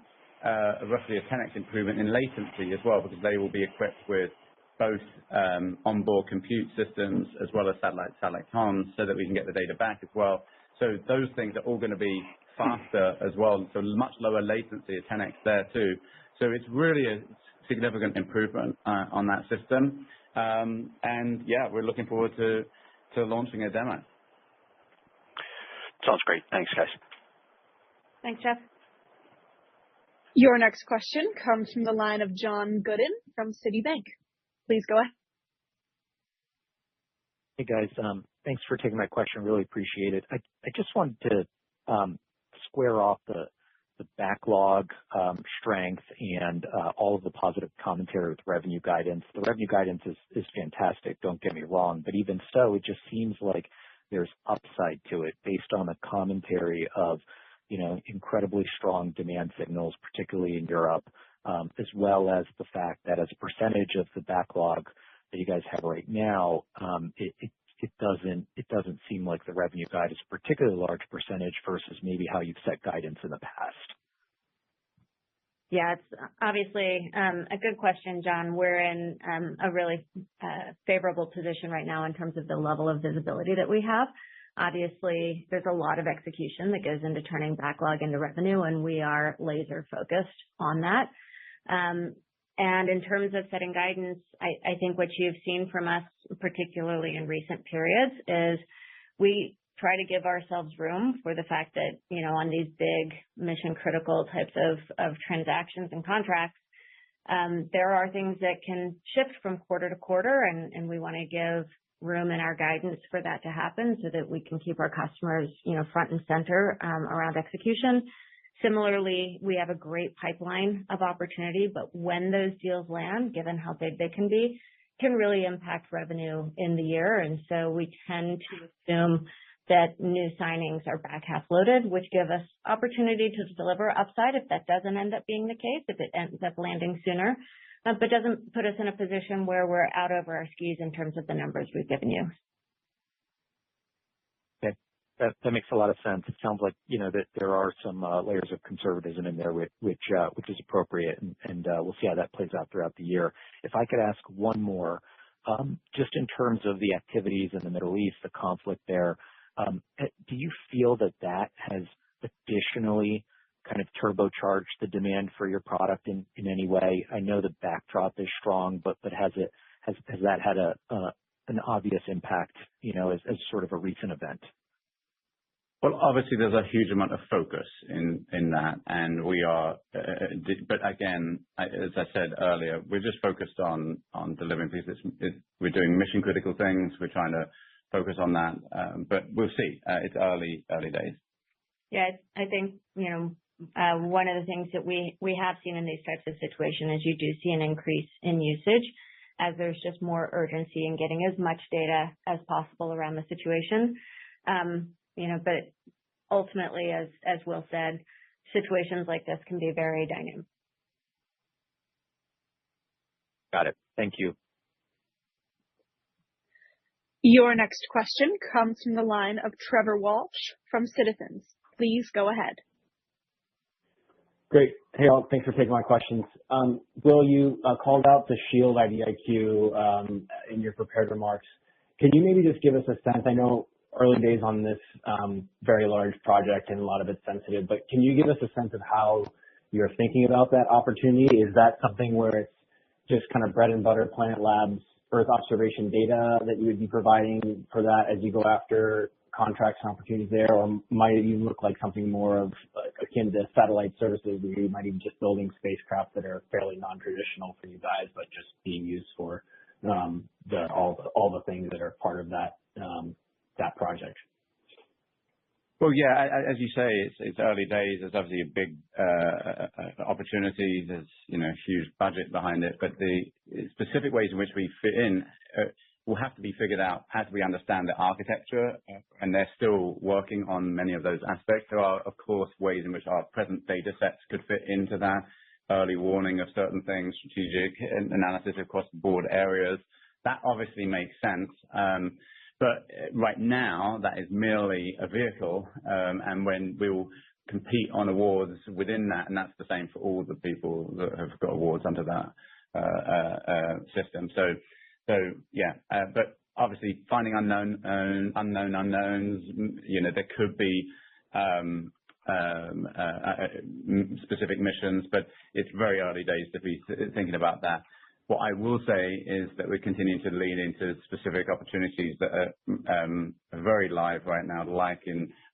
roughly a 10x improvement in latency as well, because they will be equipped with both onboard compute systems as well as satellite comms, so that we can get the data back as well. So those things are all going to be faster as well, so much lower latency, a 10x there too. So it's really a significant improvement on that system. We're looking forward to launching a demo. Sounds great. Thanks, guys. Thanks, Jeff. Your next question comes from the line of John Gooden from Citibank. Please go ahead. Hey, guys. Thanks for taking my question. Really appreciate it. I just wanted to square off the backlog strength and all of the positive commentary with revenue guidance. The revenue guidance is fantastic, don't get me wrong, but even so, it just seems like there's upside to it based on the commentary of, incredibly strong demand signals, particularly in Europe, as well as the fact that as a percentage of the backlog that you guys have right now, it doesn't seem like the revenue guide is a particularly large percentage versus maybe how you've set guidance in the past. Yeah, it's obviously a good question, John. We're in a really favorable position right now in terms of the level of visibility that we have. Obviously, there's a lot of execution that goes into turning backlog into revenue, and we are laser focused on that. And in terms of setting guidance, I think what you've seen from us, particularly in recent periods, is we try to give ourselves room for the fact that, on these big mission critical types of transactions and contracts, there are things that can shift from quarter to quarter, and we want to give room in our guidance for that to happen so that we can keep our customers, front and center around execution. Similarly, we have a great pipeline of opportunity, but when those deals land, given how big they can be, can really impact revenue in the year. And so we tend to assume that new signings are back half loaded, which give us opportunity to deliver upside if that doesn't end up being the case, if it ends up landing sooner, but doesn't put us in a position where we're out over our skis in terms of the numbers we've given you. Okay. That makes a lot of sense. It sounds like, that there are some layers of conservatism in there, which is appropriate, and we'll see how that plays out throughout the year. If I could ask one more, just in terms of the activities in the Middle East, the conflict there, do you feel that has additionally kind of turbocharged the demand for your product in any way? I know the backdrop is strong, but has that had an obvious impact, as sort of a recent event? Well, obviously there's a huge amount of focus in that, and we are, but again, as I said earlier, we're just focused on delivering pieces. We're doing mission critical things. We're trying to focus on that. But we'll see. It's early days. Yeah, I think, one of the things that we have seen in these types of situations is you do see an increase in usage as there's just more urgency in getting as much data as possible around the situation. But ultimately, as Will said, situations like this can be very dynamic. Got it. Thank you. Your next question comes from the line of Trevor Walsh from Citizens. Please go ahead. Great. Hey, all. Thanks for taking my questions. Will, you called out the Shield IDIQ in your prepared remarks. Can you maybe just give us a sense? I know early days on this very large project and a lot of it's sensitive, but can you give us a sense of how you're thinking about that opportunity? Is that something where it's just kind of bread and butter Planet Labs Earth observation data that you would be providing for that as you go after contracts and opportunities there, or might it even look like something more of akin to satellite services where you might even just building spacecraft that are fairly non-traditional for you guys, but just being used for all the things that are part of that project? Well, yeah, as you say, it's early days. There's obviously a big opportunity. There's a huge budget behind it, but the specific ways in which we fit in will have to be figured out as we understand the architecture, and they're still working on many of those aspects. There are, of course, ways in which our present data sets could fit into that, early warning of certain things, strategic analysis across the board areas. That obviously makes sense. But right now, that is merely a vehicle, and when we'll compete on awards within that, and that's the same for all the people that have got awards under that system. So yeah, but obviously finding unknowns, there could be specific missions, but it's very early days to be thinking about that. What I will say is that we're continuing to lean into specific opportunities that are very live right now, like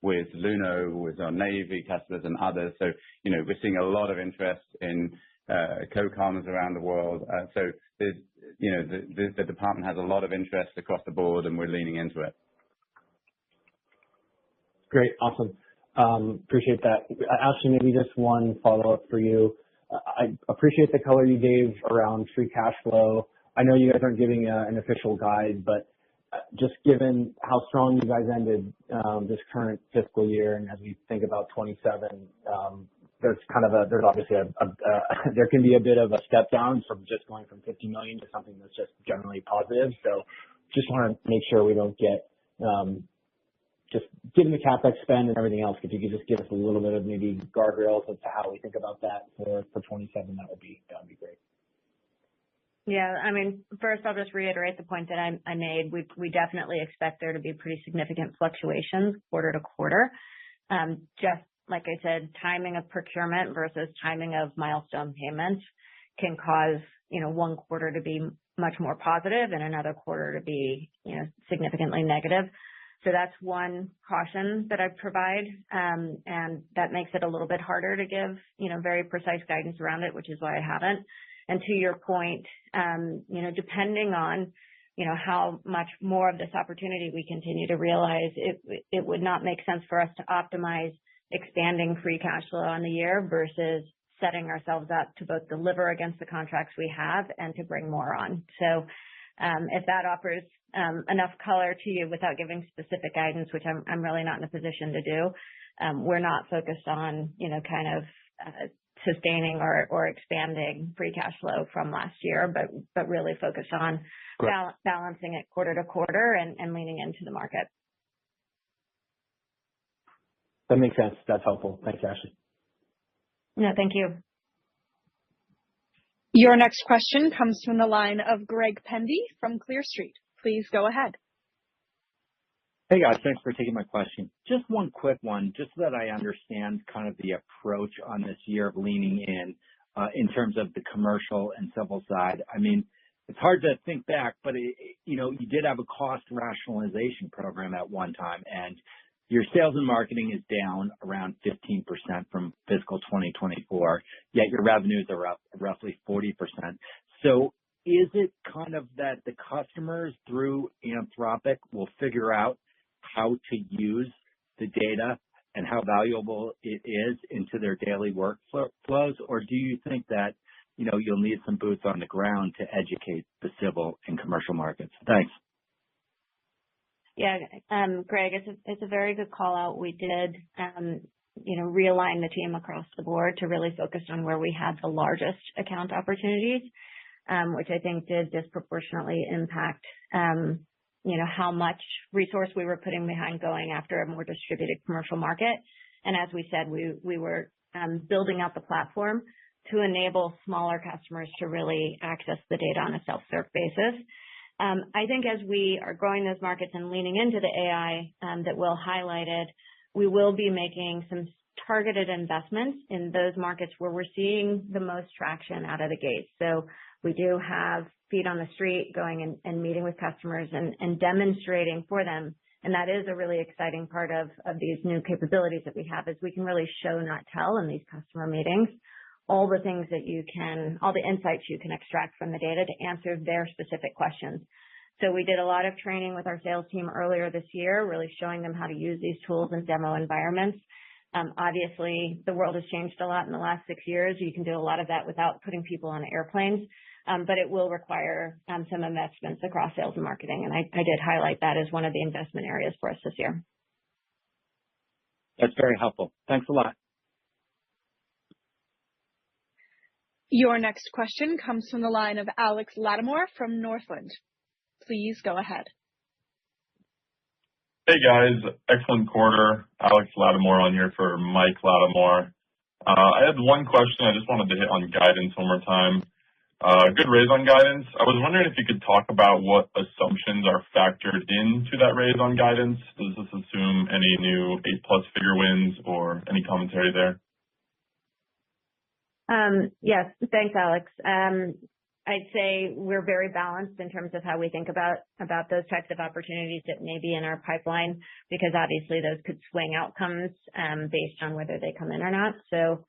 with Luno, with our Navy customers and others. So, we're seeing a lot of interest in co-coms around the world. So the department has a lot of interest across the board, and we're leaning into it. Great. Awesome. Appreciate that. Ashley, maybe just one follow-up for you. I appreciate the color you gave around free cash flow. I know you guys aren't giving an official guide, but just given how strong you guys ended this current fiscal year, and as we think about 27, there's obviously there can be a bit of a step down from just going from 50 million to something that's just generally positive. So just want to make sure we don't get just given the CapEx spend and everything else, if you could just give us a little bit of maybe guardrails as to how we think about that for 27, that would be great. Yeah, I mean, first I'll just reiterate the point that I made. We definitely expect there to be pretty significant fluctuations quarter to quarter. Just like I said, timing of procurement versus timing of milestone payments can cause, one quarter to be much more positive and another quarter to be, significantly negative. So that's one caution that I provide, and that makes it a little bit harder to give, very precise guidance around it, which is why I haven't. And to your point, depending on, how much more of this opportunity we continue to realize, it would not make sense for us to optimize expanding free cash flow on the year versus setting ourselves up to both deliver against the contracts we have and to bring more on. So if that offers enough color to you without giving specific guidance, which I'm really not in a position to do, we're not focused on, sustaining or expanding free cash flow from last year, but really focused on balancing it quarter to quarter and leaning into the market. That makes sense. That's helpful. Thanks, Ashley. No, thank you. Your next question comes from the line of Greg Pendy from Clear Street. Please go ahead. Hey guys, thanks for taking my question. Just one quick one, just so that I understand kind of the approach on this year of leaning in terms of the commercial and civil side. I mean, it's hard to think back, but you did have a cost rationalization program at one time, and your sales and marketing is down around 15% from fiscal 2024, yet your revenues are up roughly 40%. So is it kind of that the customers through Anthropic will figure out how to use the data and how valuable it is into their daily workflows? Or do you think that, you'll need some boots on the ground to educate the civil and commercial markets? Thanks. Yeah, Greg, it's a very good call out. We did, realign the team across the board to really focus on where we had the largest account opportunities, which I think did disproportionately impact, how much resource we were putting behind going after a more distributed commercial market. And as we said, we were building out the platform to enable smaller customers to really access the data on a self-serve basis. I think as we are growing those markets and leaning into the AI that Will highlighted, we will be making some targeted investments in those markets where we're seeing the most traction out of the gate. So we do have feet on the street going and meeting with customers and demonstrating for them. And that is a really exciting part of these new capabilities that we have, is we can really show, not tell, in these customer meetings, all the things that all the insights you can extract from the data to answer their specific questions. So we did a lot of training with our sales team earlier this year, really showing them how to use these tools in demo environments. Obviously, the world has changed a lot in the last 6 years. You can do a lot of that without putting people on airplanes, but it will require some investments across sales and marketing. And I did highlight that as one of the investment areas for us this year. That's very helpful. Thanks a lot. Your next question comes from the line of Alex Lattimore from Northland. Please go ahead. Hey guys, excellent quarter. Alex Lattimore on here for Mike Lattimore. I had one question. I just wanted to hit on guidance one more time. Good raise on guidance. I was wondering if you could talk about what assumptions are factored into that raise on guidance. Does this assume any new 8+ figure wins or any commentary there? Yes, thanks, Alex. I'd say we're very balanced in terms of how we think about those types of opportunities that may be in our pipeline, because obviously those could swing outcomes based on whether they come in or not. So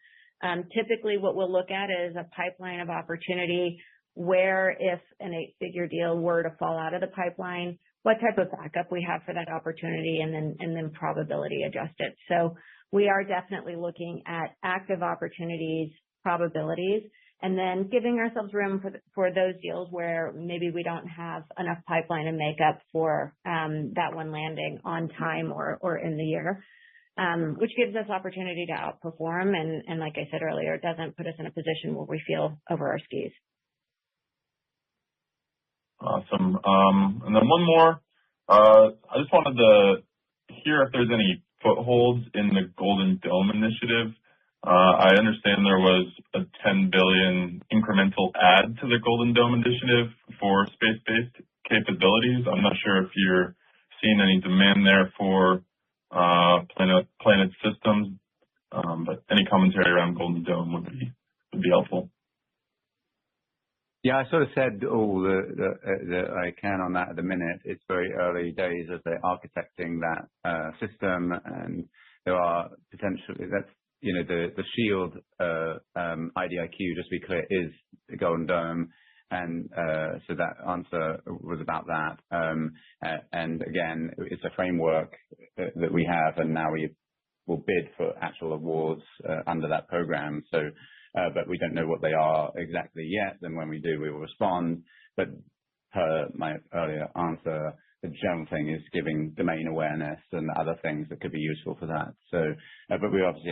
typically what we'll look at is a pipeline of opportunity where, if an 8-figure deal were to fall out of the pipeline, what type of backup we have for that opportunity, and then probability adjust it. So we are definitely looking at active opportunities, probabilities, and then giving ourselves room for those deals where maybe we don't have enough pipeline and makeup for that one landing on time or in the year, which gives us opportunity to outperform. And like I said earlier, it doesn't put us in a position where we feel over our skis. Awesome. And then one more. I just wanted to hear if there's any footholds in the Golden Dome initiative. I understand there was a $10 billion incremental add to the Golden Dome initiative for space-based capabilities. I'm not sure if you're seeing any demand there for planet systems, but any commentary around Golden Dome would be helpful. Yeah, I sort of said all that I can on that at the minute. It's very early days as they're architecting that system, and there are potentially the SHIELD IDIQ, just to be clear, is the Golden Dome, and so that answer was about that. And again, it's a framework that we have, and now we will bid for actual awards under that program. So, but we don't know what they are exactly yet. And when we do, we will respond. But per my earlier answer, the general thing is giving domain awareness and other things that could be useful for that. So, but we obviously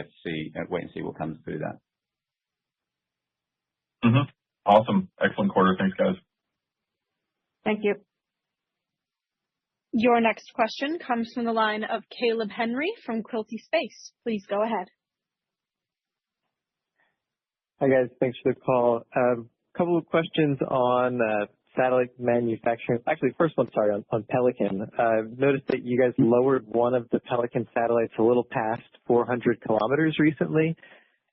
have to wait and see what comes through that. Mm-hmm. Awesome. Excellent quarter. Thanks, guys. Thank you. Your next question comes from the line of Caleb Henry from Quilty Space. Please go ahead. Hi, guys. Thanks for the call. A couple of questions on satellite manufacturing. Actually, first one, sorry, on Pelican. I've noticed that you guys lowered one of the Pelican satellites a little past 400 kilometers recently.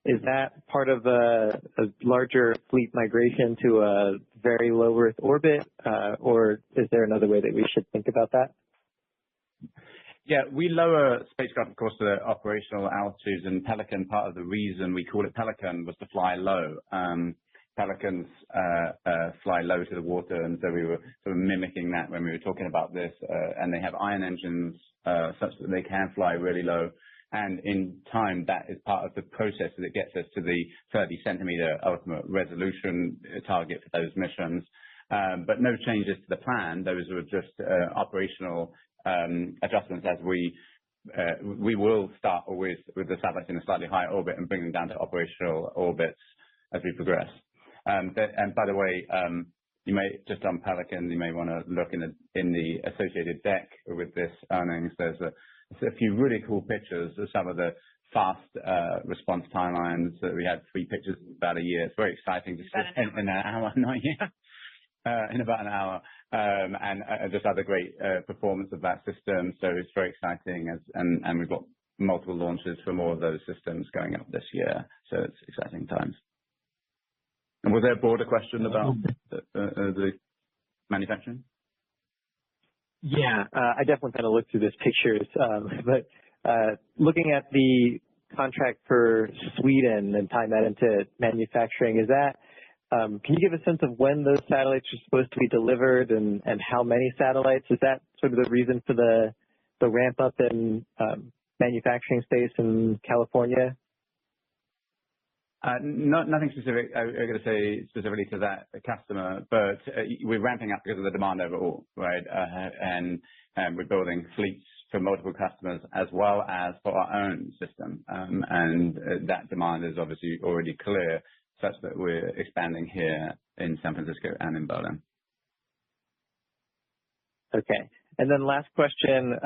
Is that part of a larger fleet migration to a very low Earth orbit, or is there another way that we should think about that? Yeah, we lower spacecraft, of course, to the operational altitudes, and Pelican, part of the reason we call it Pelican was to fly low. Pelicans fly low to the water, and so we were sort of mimicking that when we were talking about this. And they have ion engines such that they can fly really low. And in time, that is part of the process that gets us to the 30-centimeter ultimate resolution target for those missions. But no changes to the plan. Those were just operational adjustments as we will start always with the satellites in a slightly higher orbit and bring them down to operational orbits as we progress. And by the way, you may just on Pelican, you may want to look in the associated deck with this earnings. There's a few really cool pictures of some of the fast response timelines. We had 3 pictures in about a year. It's very exciting to see in an hour, not yet. In about an hour, and just other great performance of that system. So it's very exciting, and we've got multiple launches for more of those systems going up this year. So it's exciting times. And was there a broader question about the manufacturing? Yeah, I definitely kind of looked through those pictures, but looking at the contract for Sweden and tying that into manufacturing, is that can you give a sense of when those satellites are supposed to be delivered and how many satellites? Is that sort of the reason for the ramp up in manufacturing space in California? Nothing specific. I'm going to say specifically to that customer, but we're ramping up because of the demand overall, right? And we're building fleets for multiple customers as well as for our own system. And that demand is obviously already clear, such that we're expanding here in San Francisco and in Berlin. Okay. And then last question,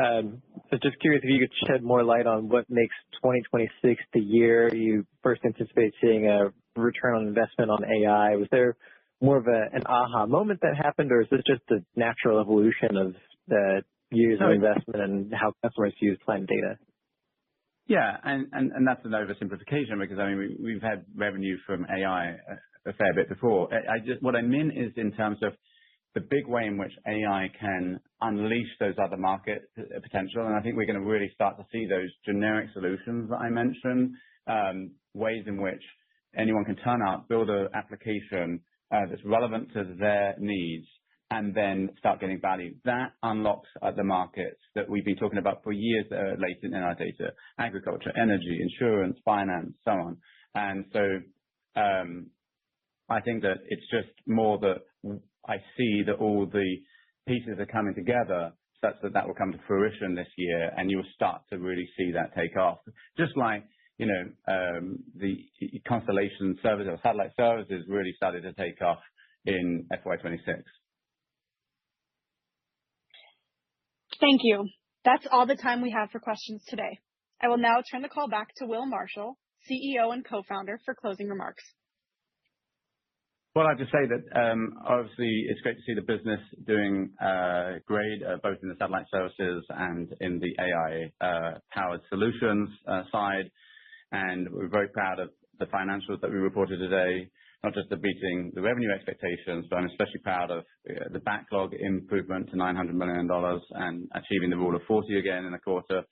so just curious if you could shed more light on what makes 2026 the year you first anticipate seeing a return on investment on AI. Was there more of an aha moment that happened, or is this just the natural evolution of the years of investment and how customers use Planet data? Yeah, and that's an oversimplification because, I mean, we've had revenue from AI a fair bit before. What I mean is in terms of the big way in which AI can unleash those other market potential, and I think we're going to really start to see those generic solutions that I mentioned, ways in which anyone can turn up, build an application that's relevant to their needs, and then start getting value. That unlocks the markets that we've been talking about for years that are latent in our data: agriculture, energy, insurance, finance, so on. And so I think that it's just more that I see that all the pieces are coming together such that that will come to fruition this year, and you will start to really see that take off. Just like, you know, the constellation service or satellite services really started to take off in FY26. Thank you. That's all the time we have for questions today. I will now turn the call back to Will Marshall, CEO and co-founder, for closing remarks. Well, I'd just say that obviously it's great to see the business doing great, both in the satellite services and in the AI-powered solutions side. And we're very proud of the financials that we reported today, not just the beating the revenue expectations, but I'm especially proud of the backlog improvement to $900 million and achieving the Rule of 40 again in the quarter.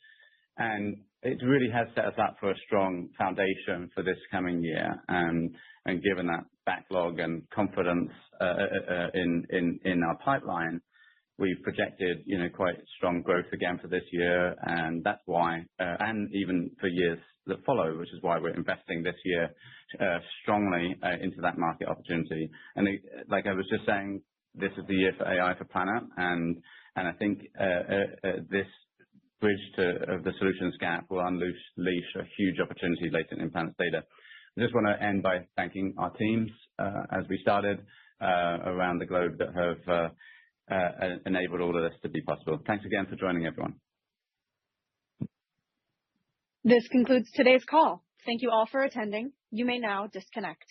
And it really has set us up for a strong foundation for this coming year. And given that backlog and confidence in our pipeline, we've projected, you know, quite strong growth again for this year. And that's why, and even for years that follow, which is why we're investing this year strongly into that market opportunity. And like I was just saying, this is the year for AI for Planet. And I think this bridge to the solutions gap will unleash a huge opportunity latent in Planet's data. I just want to end by thanking our teams as we started around the globe that have enabled all of this to be possible. Thanks again for joining, everyone. This concludes today's call. Thank you all for attending. You may now disconnect.